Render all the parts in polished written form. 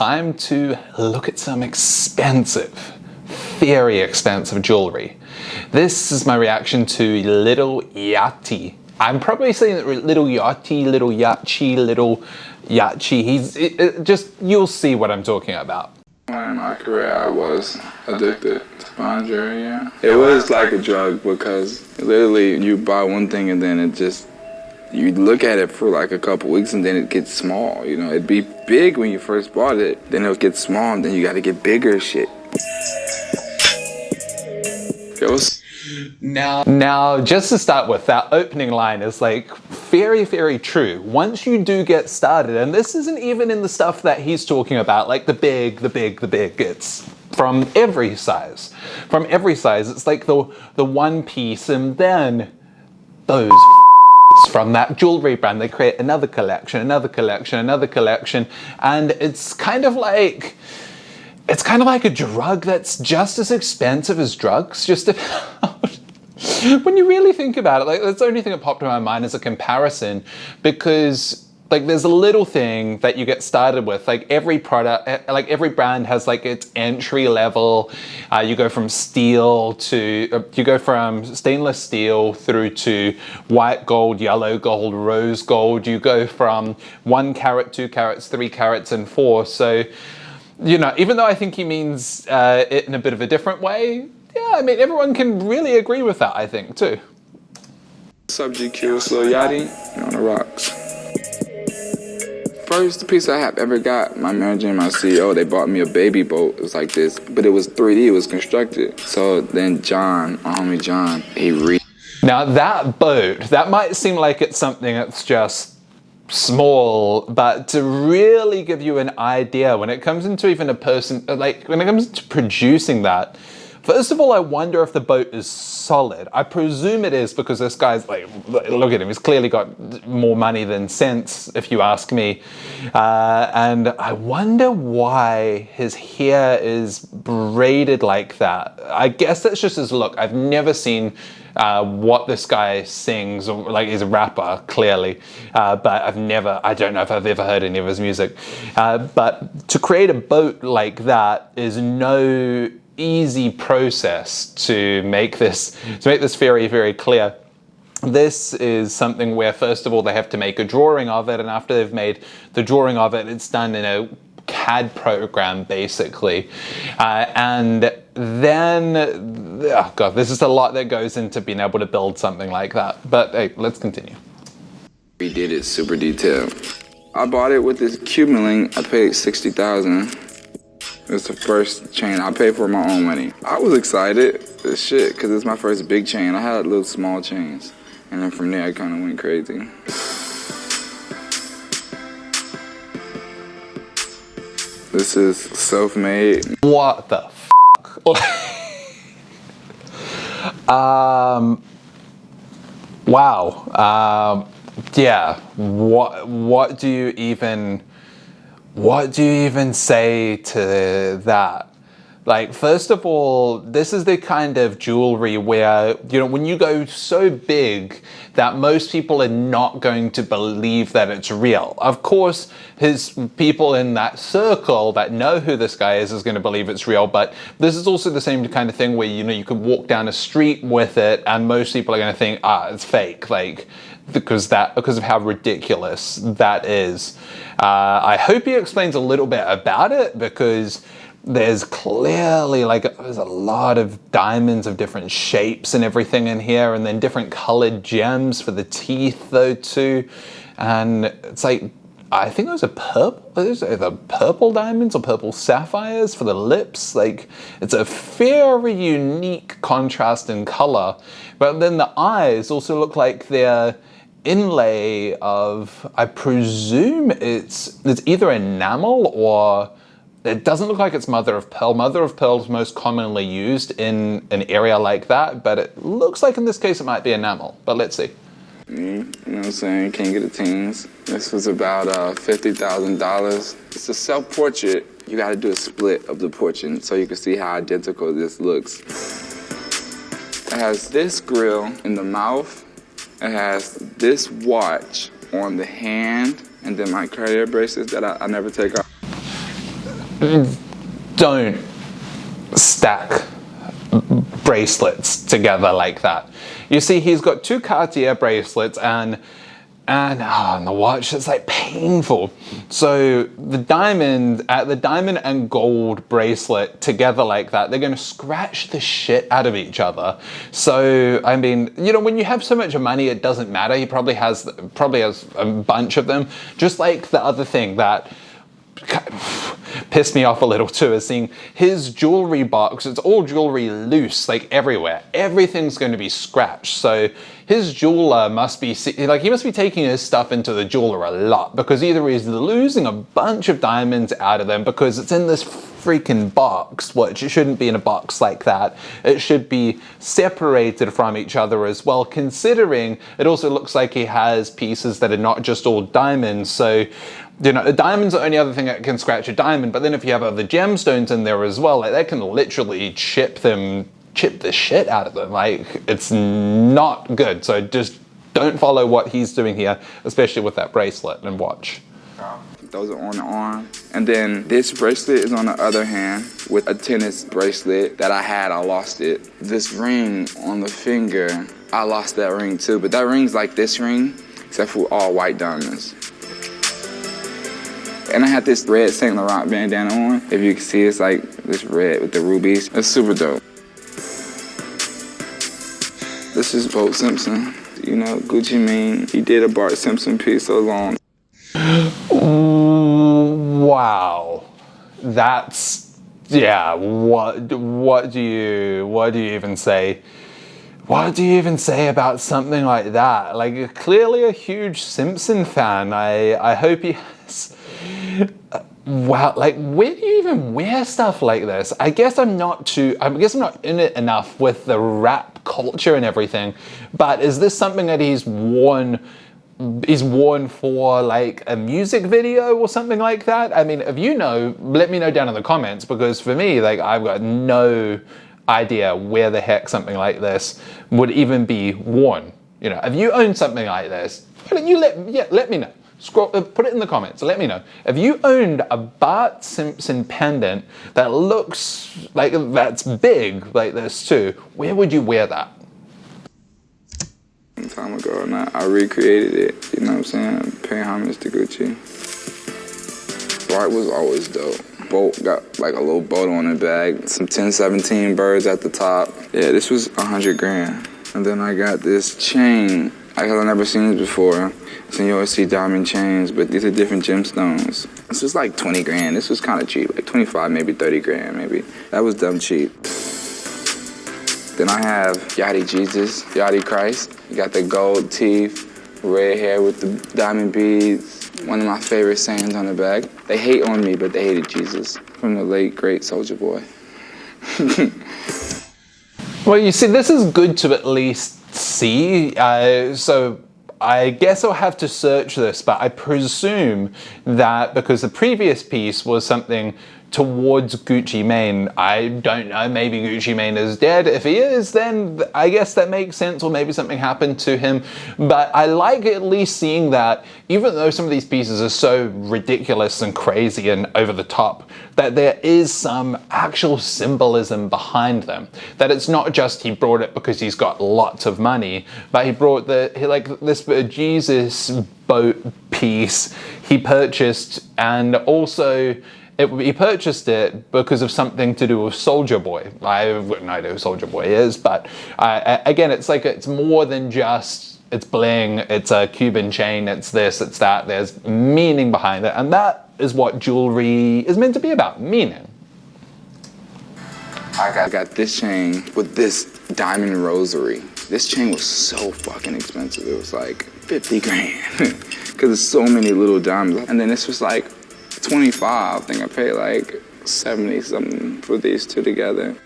time to look at some expensive, very expensive jewelry. This is my reaction to Lil Yachty. I'm probably saying that Lil Yachty, Lil Yachty, Lil Yachty. Just, you'll see what I'm talking about. In my career, I was addicted to fine jewelry, yeah. It was like a drug because literally you buy one thing and then it just, you look at it for like a couple weeks and then it gets small, you know. It'd be big when you first bought it, then it'll get small and then you gotta get bigger shit. It was... Now, just to start with, that opening line is like very, very true. Once you do get started, and this isn't even in the stuff that he's talking about, like the big, it's from every size. From every size, it's like the one piece, and then those from that jewelry brand, they create another collection, another collection, another collection, and it's kind of like a drug that's just as expensive as drugs, just about. When you really think about it, like, that's the only thing that popped in my mind as a comparison, because like there's a little thing that you get started with, like every product, like every brand has like its entry level. You go from steel to, you go from stainless steel through to white gold, yellow gold, rose gold. You go from 1 carat, 2 carats, 3 carats, and 4. So, you know, even though I think he means it in a bit of a different way, yeah, I mean, everyone can really agree with that, I think, too. Subject Q, Lil Yachty, on the rocks. First piece I have ever got, my manager and my CEO, they bought me a baby boat. It was like this, but it was 3D, it was constructed. So then John, my homie John, Now that boat, that might seem like it's something that's just small, but to really give you an idea, when it comes into even a person, like when it comes to producing that, first of all, I wonder if the boat is solid. I presume it is, because this guy's like, look at him, he's clearly got more money than sense, if you ask me. And I wonder why his hair is braided like that. I guess that's just his look. I've never seen what this guy sings, or like he's a rapper, clearly, but I don't know if I've ever heard any of his music. But to create a boat like that is no easy process, to make this very, very clear. This is something where, first of all, they have to make a drawing of it, and after they've made the drawing of it, it's done in a CAD program, basically. And then, oh God, this is a lot that goes into being able to build something like that. But hey, let's continue. We did it super detailed. I bought it with this Cuban link. I paid $60,000. It's the first chain I paid for my own money. I was excited as shit, because it's my first big chain. I had little small chains, and then from there I kind of went crazy. This is self-made. What the wow. Yeah. What do you even say to that? Like, first of all, this is the kind of jewelry where, you know, when you go so big that most people are not going to believe that it's real. Of course, his people in that circle that know who this guy is going to believe it's real, but this is also the same kind of thing where, you know, you could walk down a street with it and most people are going to think, it's fake, like, because of how ridiculous that is. I hope he explains a little bit about it, because there's clearly there's a lot of diamonds of different shapes and everything in here, and then different colored gems for the teeth though too. And it's like, I think those are either purple diamonds or purple sapphires for the lips. Like, it's a very unique contrast in color. But then the eyes also look like they're inlay of, I presume it's either enamel, or it doesn't look like it's mother of pearl. Mother of pearl is most commonly used in an area like that, but it looks like in this case it might be enamel, but let's see. You know what I'm saying? Can't get the teens. This was about $50,000. It's a self-portrait. You gotta do a split of the portrait so you can see how identical this looks. It has this grill in the mouth. It has this watch on the hand, and then my Cartier bracelets that I never take off. don't stack bracelets together like that. You see, he's got 2 Cartier bracelets and the watch, it's like painful. So the diamond and gold bracelet together like that, they're gonna scratch the shit out of each other. So, I mean, you know, when you have so much money, it doesn't matter. He probably has a bunch of them. Just like the other thing that pissed me off a little too is seeing his jewelry box. It's all jewelry loose, like everywhere. Everything's going to be scratched. So his jeweler must be like, he must be taking his stuff into the jeweler a lot, because either he's losing a bunch of diamonds out of them because it's in this freaking box, which it shouldn't be in a box like that. It should be separated from each other as well, considering it also looks like he has pieces that are not just all diamonds. So, you know, a diamond's the only other thing that can scratch a diamond, but then if you have other gemstones in there as well, like, that can literally chip the shit out of them. Like, it's not good. So just don't follow what he's doing here, especially with that bracelet and watch. Those are on the arm. And then this bracelet is on the other hand with a tennis bracelet that I had. I lost it. This ring on the finger, I lost that ring too. But that ring's like this ring, except for all white diamonds. And I had this red Saint Laurent bandana on. If you can see, it's like this red with the rubies. It's super dope. This is Bart Simpson. You know, Gucci Mane, he did a Bart Simpson piece so long. Wow. That's, yeah, what do you even say? What do you even say about something like that? Like, clearly a huge Simpson fan. I hope he has. Wow, like, where do you even wear stuff like this? I guess I'm not in it enough with the rap culture and everything, but is this something that he's worn for like a music video or something like that? I mean, if you know, let me know down in the comments, because for me, like, I've got no idea where the heck something like this would even be worn. You know, if you own something like this, let me know. Put it in the comments, let me know. If you owned a Bart Simpson pendant that looks like that's big like this too, where would you wear that? Some time ago, and I recreated it, you know what I'm saying? Paying homage to Gucci. Bart was always dope. Bolt got like a little boat on the bag, some 1017 birds at the top. Yeah, this was 100 grand. And then I got this chain. I've never seen this before. So you always see diamond chains, but these are different gemstones. This was like 20 grand. This was kind of cheap, like 25, maybe 30 grand, maybe. That was dumb cheap. Then I have Yachty Jesus, Yachty Christ. You got the gold teeth, red hair with the diamond beads. One of my favorite sayings on the bag. They hate on me, but they hated Jesus. From the late, great Soulja Boy. Well, you see, this is good to at least see. So I guess I'll have to search this, but I presume that because the previous piece was something towards Gucci Mane, I don't know, maybe Gucci Mane is dead. If he is, then I guess that makes sense, or maybe something happened to him. But I like at least seeing that, even though some of these pieces are so ridiculous and crazy and over the top, that there is some actual symbolism behind them. That it's not just he brought it because he's got lots of money, but he brought this Jesus boat piece he purchased, and also he purchased it because of something to do with Soulja Boy. I have no idea who Soulja Boy is, but again, it's like, it's more than just, it's bling, it's a Cuban chain, it's this, it's that. There's meaning behind it, and that is what jewelry is meant to be about, meaning. I got this chain with this diamond rosary. This chain was so fucking expensive. It was like 50 grand because there's so many little diamonds. And then this was like 25. I think I paid like 70 something for these two together.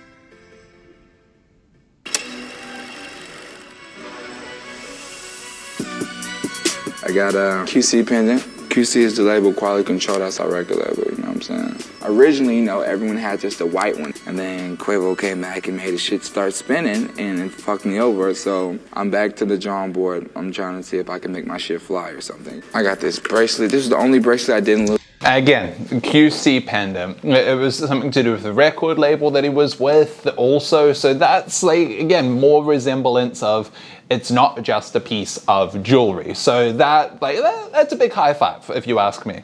I got a QC pendant. QC is the label, quality control, that's our record label, you know what I'm saying? Originally, you know, everyone had just a white one, and then Quavo came back and made the shit start spinning, and it fucked me over, so I'm back to the drawing board. I'm trying to see if I can make my shit fly or something. I got this bracelet. This is the only bracelet I didn't lose. Again, QC pendant. It was something to do with the record label that he was with also. So that's like, again, more resemblance of it's not just a piece of jewelry. So that's a big high five if you ask me.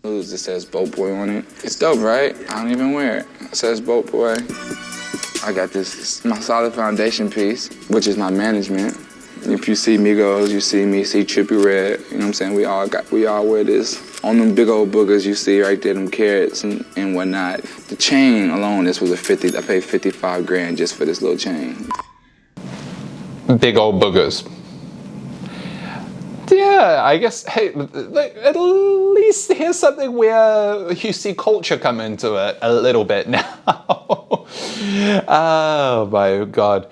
It says Boat Boy on it. It's dope, right? I don't even wear it. It says Boat Boy. I got this, my solid foundation piece, which is my management. If you see Migos, you see me, see Trippie Redd, you know what I'm saying? We all wear this. On them big old boogers you see right there, them carrots and whatnot. The chain alone, this was I paid 55 grand just for this little chain. Big old boogers. Yeah, I guess, hey, at least here's something where you see culture come into it a little bit now. Oh my God.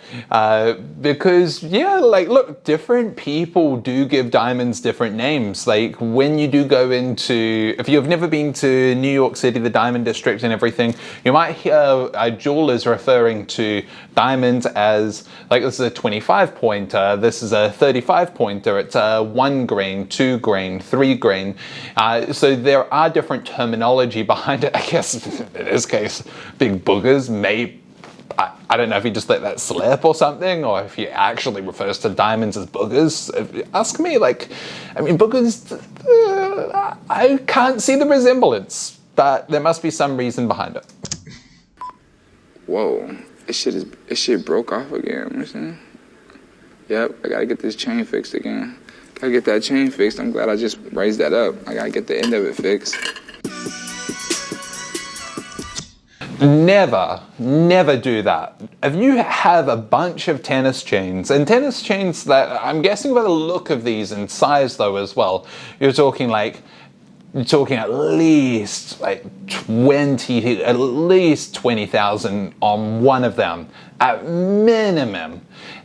Because, yeah, like, look, different people do give diamonds different names. Like, when you do go into, if you've never been to New York City, the Diamond District and everything, you might hear jewelers referring to diamonds as, like, this is a 25 pointer, this is a 35 pointer, it's a 1 grain, 2 grain, 3 grain. So there are different terminology behind it. I guess in this case, big boogers may, I don't know if he just let that slip or something, or if he actually refers to diamonds as boogers. If you ask me, like, I mean, boogers, I can't see the resemblance, but there must be some reason behind it. Whoa, this shit broke off again, you know what I'm saying? Yep, I gotta get this chain fixed again. Gotta get that chain fixed. I'm glad I just raised that up. I gotta get the end of it fixed. Never do that. If you have a bunch of tennis chains, and tennis chains that, I'm guessing by the look of these and size though as well, you're talking at least like 20,000 on one of them at minimum.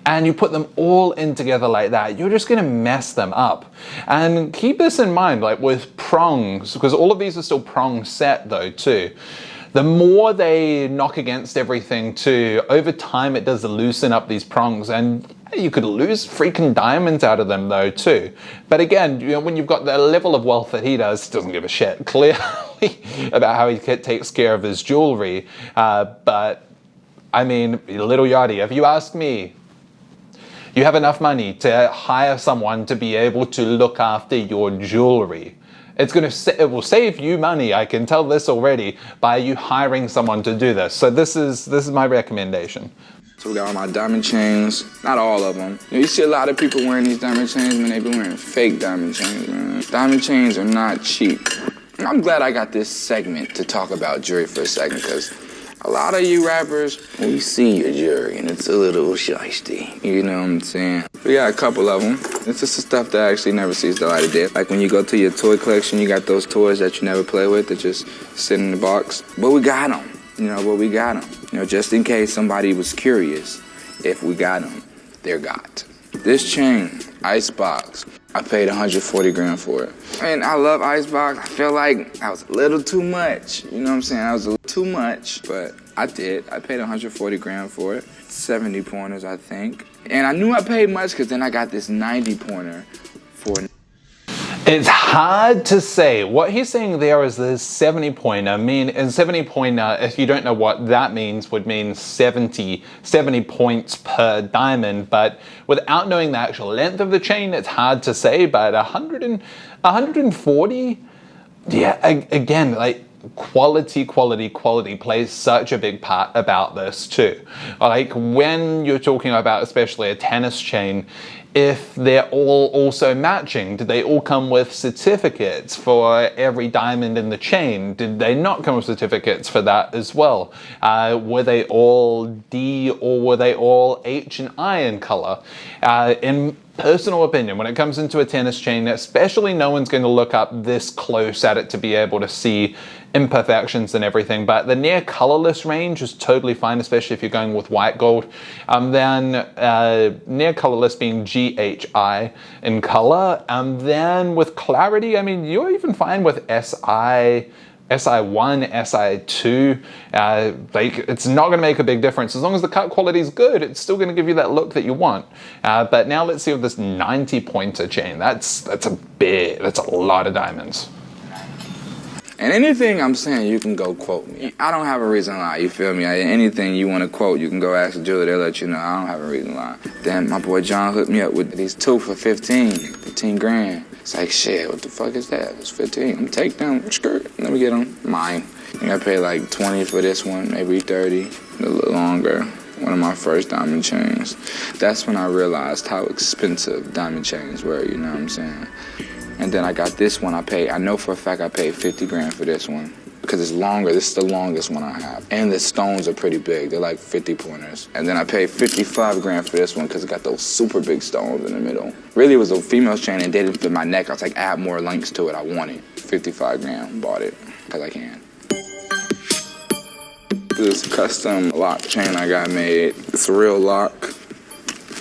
And you put them all in together like that, you're just gonna mess them up. And keep this in mind, like with prongs, because all of these are still prong set though too. The more they knock against everything too, over time it does loosen up these prongs, and you could lose freaking diamonds out of them though too. But again, you know, when you've got the level of wealth that he does, he doesn't give a shit clearly about how he takes care of his jewelry. But I mean, Lil Yachty, if you ask me, you have enough money to hire someone to be able to look after your jewelry. It will save you money, I can tell this already, by you hiring someone to do this. So this is my recommendation. So we got all my diamond chains, not all of them. You see a lot of people wearing these diamond chains, man, they've been wearing fake diamond chains, man. Diamond chains are not cheap. I'm glad I got this segment to talk about jewelry for a second, because a lot of you rappers, we see your jewelry and it's a little shysty, you know what I'm saying? We got a couple of them. It's just the stuff that actually never sees the light of day. Like when you go to your toy collection, you got those toys that you never play with that just sit in the box. But we got them, You know, just in case somebody was curious if we got them, they're got. This chain, Icebox, I paid 140 grand for it. And I love Icebox. I feel like that was a little too much. You know what I'm saying? I was a little too much, but I did. I paid 140 grand for it. 70 pointers, I think. And I knew I paid much because then I got this 90 pointer for. It's hard to say. What he's saying there is this 70 pointer. And 70 pointer, if you don't know what that means, would mean 70 points per diamond. But without knowing the actual length of the chain, it's hard to say. But 140, yeah, again, like quality plays such a big part about this too. Like when you're talking about especially a tennis chain, if they're all also matching, did they all come with certificates for every diamond in the chain? Did they not come with certificates for that as well? Were they all D or were they all H and I in color? In personal opinion, when it comes into a tennis chain, especially no one's going to look up this close at it to be able to see imperfections and everything, but the near colorless range is totally fine, especially if you're going with white gold. Then near colorless being GHI in color, and then with clarity, I mean, you're even fine with SI1, SI2, like it's not going to make a big difference. As long as the cut quality is good, it's still going to give you that look that you want. But now let's see with this 90 pointer chain. That's a lot of diamonds. And anything I'm saying, you can go quote me. I don't have a reason to lie, you feel me? Anything you want to quote, you can go ask the jeweler, they'll let you know. I don't have a reason to lie. Then my boy John hooked me up with these two for 15 grand. It's like, shit, what the fuck is that? It's 15. I'm gonna take them, skirt. Let me get them. Mine. I think I paid like 20 for this one, maybe 30, a little longer. One of my first diamond chains. That's when I realized how expensive diamond chains were, you know what I'm saying? And then I got this one, I know for a fact I paid 50 grand for this one. Because it's longer, this is the longest one I have. And the stones are pretty big, they're like 50 pointers. And then I paid 55 grand for this one because it got those super big stones in the middle. Really, it was a female chain and didn't fit my neck. I was like, add more links to it, I want it. 55 grand, bought it, because I can. This custom lock chain I got made, it's a real lock.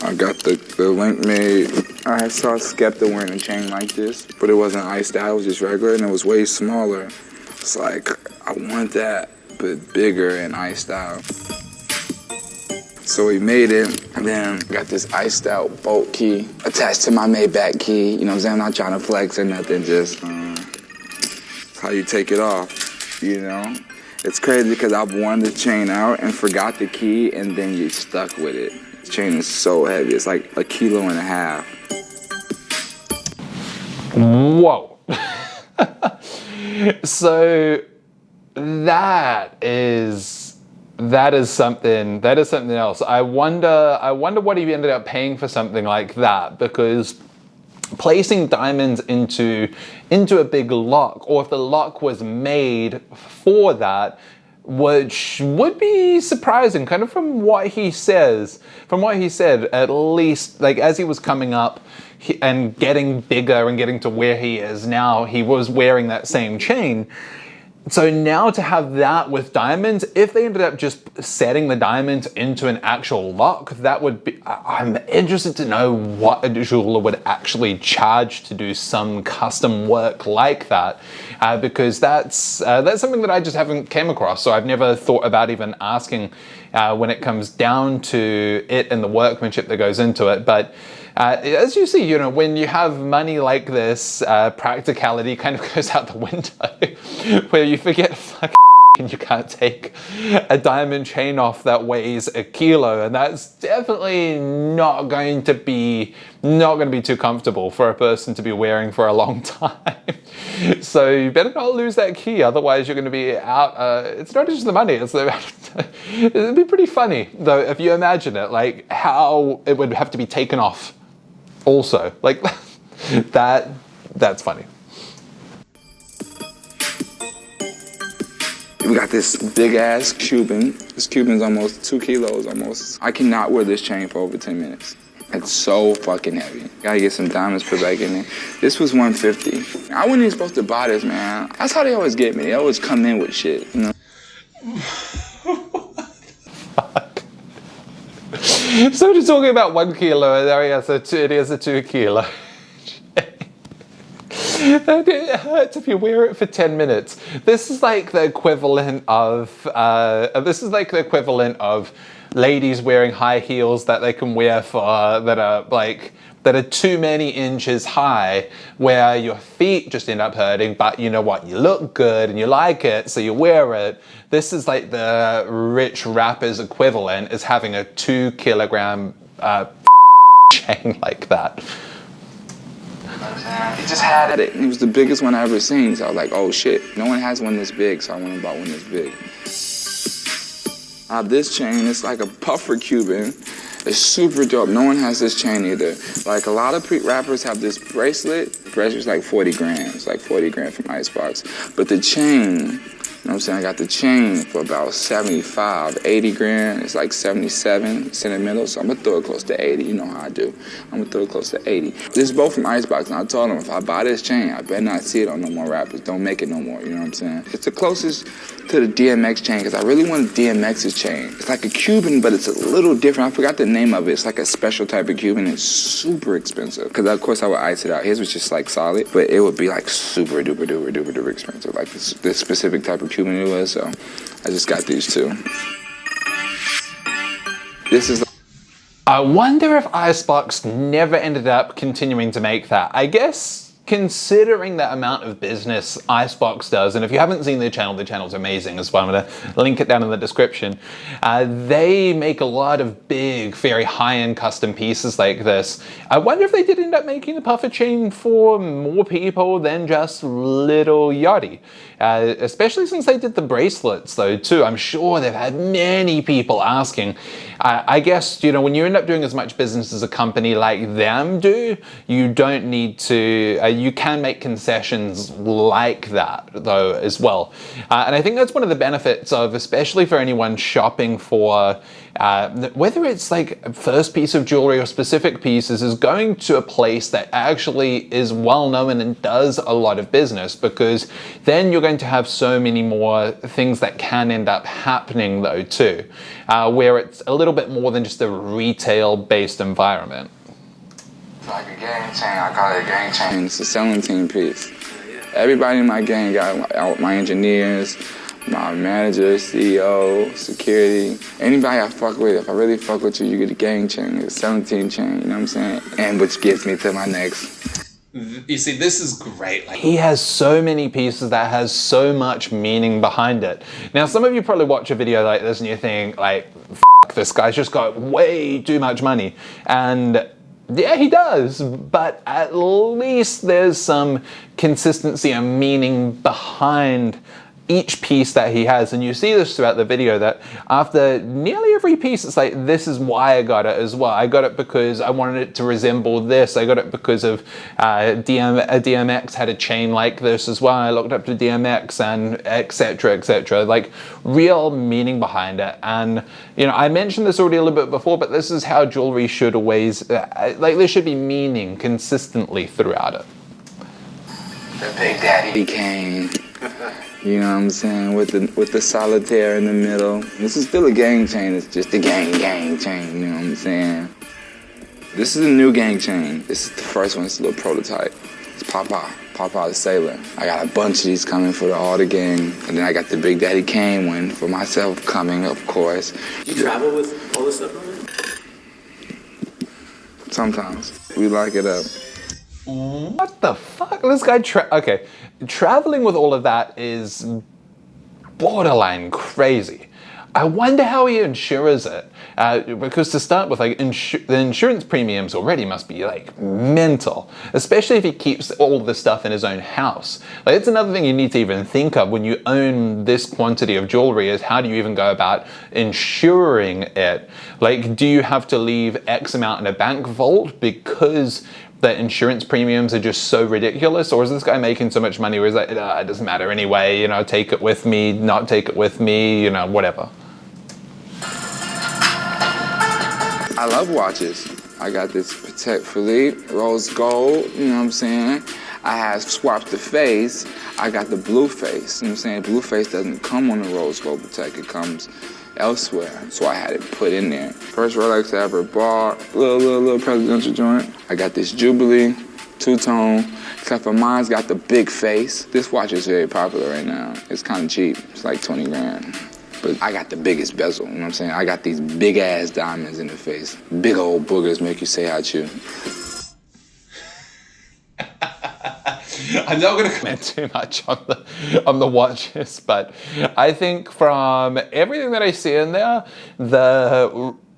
I got the link made. I saw Skepta wearing a chain like this, but it wasn't iced out, it was just regular, and it was way smaller. It's like, I want that, but bigger and iced out. So we made it, and then got this iced out bolt key attached to my Maybach key. You know what I'm saying? I'm not trying to flex or nothing, just how you take it off, you know? It's crazy because I've worn the chain out and forgot the key, and then you're stuck with it. The chain is so heavy, it's like 1.5 kilos. Whoa. So that is something else. I wonder what he ended up paying for something like that, because placing diamonds into a big lock, or if the lock was made for that, which would be surprising, kind of from what he said, at least, like, as he was coming up and getting bigger and getting to where he is now, he was wearing that same chain. So now to have that with diamonds, if they ended up just setting the diamonds into an actual lock, that would be, I'm interested to know what a jeweler would actually charge to do some custom work like that, because that's something that I just haven't came across. So I've never thought about even asking when it comes down to it and the workmanship that goes into it. But as you see, you know, when you have money like this, practicality kind of goes out the window, where you forget fucking you can't take a diamond chain off that weighs 1 kilo, and that's definitely not going to be too comfortable for a person to be wearing for a long time. So you better not lose that key, otherwise you're going to be out. It's not just the money, it'd be pretty funny though if you imagine it, like how it would have to be taken off. Also, like that's funny. We got this big ass Cuban. This Cuban's almost 2 kilos almost. I cannot wear this chain for over 10 minutes. It's so fucking heavy. Gotta get some diamonds put back in there. This was $150. I wasn't even supposed to buy this, man. That's how they always get me. They always come in with shit, you know? So just talking about 1 kilo, and there he has it is a 2 kilo. It hurts if you wear it for 10 minutes. This is like the equivalent of ladies wearing high heels that they can wear for that are too many inches high, where your feet just end up hurting, but you know what, you look good and you like it, so you wear it. This is like the rich rapper's equivalent, is having a 2 kilogram chain like that. He just had it. It was the biggest one I ever seen, so I was like, oh shit, no one has one this big, so I went and bought one this big. This chain is like a puffer Cuban. It's super dope. No one has this chain either. Like, a lot of rappers have this bracelet. The bracelet's like 40 grand. It's like 40 grand from Icebox. But the chain, you know what I'm saying? I got the chain for about 75, 80 grand. It's like 77 sentimental, so I'm gonna throw it close to 80. You know how I do. I'm gonna throw it close to 80. This is both from Icebox, and I told them if I buy this chain, I better not see it on no more rappers. Don't make it no more, you know what I'm saying? It's the closest to the DMX chain, because I really wanted DMX's chain. It's like a Cuban, but it's a little different. I forgot the name of it. It's like a special type of Cuban. It's super expensive, because of course I would ice it out. His was just like solid, but it would be like super duper duper duper duper expensive, like this specific type of Cuban it was, so I just got these two. This is... I wonder if Icebox never ended up continuing to make that. I guess considering the amount of business Icebox does, and if you haven't seen their channel's amazing as well. I'm going to link it down in the description. They make a lot of big, very high-end custom pieces like this. I wonder if they did end up making the puffer chain for more people than just Lil Yachty. Especially since they did the bracelets though too. I'm sure they've had many people asking. I guess, you know, when you end up doing as much business as a company like them do, you don't need to, you can make concessions like that though as well. And I think that's one of the benefits of, especially for anyone shopping for, whether it's like a first piece of jewelry or specific pieces, is going to a place that actually is well known and does a lot of business, because then you're going to have so many more things that can end up happening though too, where it's a little bit more than just a retail based environment. Like a gang chain, I call it a gang chain. It's a selling team piece. Everybody in my gang got my engineers, my manager, CEO, security, anybody I fuck with. If I really fuck with you, you get a gang chain, a selling team chain, you know what I'm saying? And which gets me to my next. You see, this is great. Like, he has so many pieces that has so much meaning behind it. Now, some of you probably watch a video like this and you think, like, F this guy's just got way too much money. And yeah, he does, but at least there's some consistency and meaning behind each piece that he has. And you see this throughout the video, that after nearly every piece, it's like, this is why I got it as well. I got it because I wanted it to resemble this. I got it because of DMX had a chain like this as well. I looked up to DMX and etc, etc. Like, real meaning behind it. And you know, I mentioned this already a little bit before, but this is how jewelry should always, like, there should be meaning consistently throughout it. The Big Daddy came. You know what I'm saying? With the solitaire in the middle. This is still a gang chain. It's just a gang chain. You know what I'm saying? This is a new gang chain. This is the first one. It's a little prototype. It's Papa the Sailor. I got a bunch of these coming for all the gang. And then I got the Big Daddy Kane one for myself coming, of course. You travel with all this stuff on it? Sometimes. We like it up. What the fuck? This guy okay. Traveling with all of that is borderline crazy. I wonder how he insures it. Because to start with, like, the insurance premiums already must be like mental, especially if he keeps all the stuff in his own house. Like, it's another thing you need to even think of when you own this quantity of jewelry, is how do you even go about insuring it? Like, do you have to leave X amount in a bank vault because the insurance premiums are just so ridiculous? Or is this guy making so much money where he's like, it doesn't matter anyway, you know, take it with me, not take it with me, you know, whatever. I love watches. I got this Patek Philippe, rose gold, you know what I'm saying? I have swapped the face. I got the blue face, you know what I'm saying? Blue face doesn't come on the rose gold Patek, it comes elsewhere, so I had it put in there. First Rolex I ever bought, little presidential joint. I got this Jubilee, two-tone, except for mine's got the big face. This watch is very popular right now. It's kind of cheap, it's like 20 grand. But I got the biggest bezel, you know what I'm saying? I got these big ass diamonds in the face. Big old boogers make you say "I you." I'm not going to comment too much on the watches, but I think from everything that I see in there,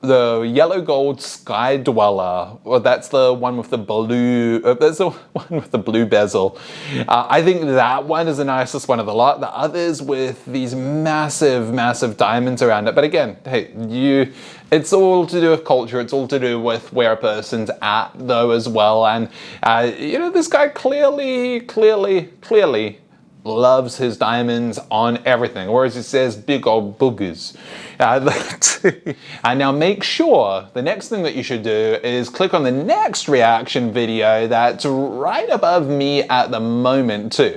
the yellow gold Sky Dweller, well, that's the one with the blue, that's the one with the blue bezel. I think that one is the nicest one of the lot. The others with these massive diamonds around it. But again, hey, it's all to do with culture. It's all to do with where a person's at though as well. And you know, this guy clearly loves his diamonds on everything, or as he says, big old boogers. And now make sure the next thing that you should do is click on the next reaction video that's right above me at the moment too.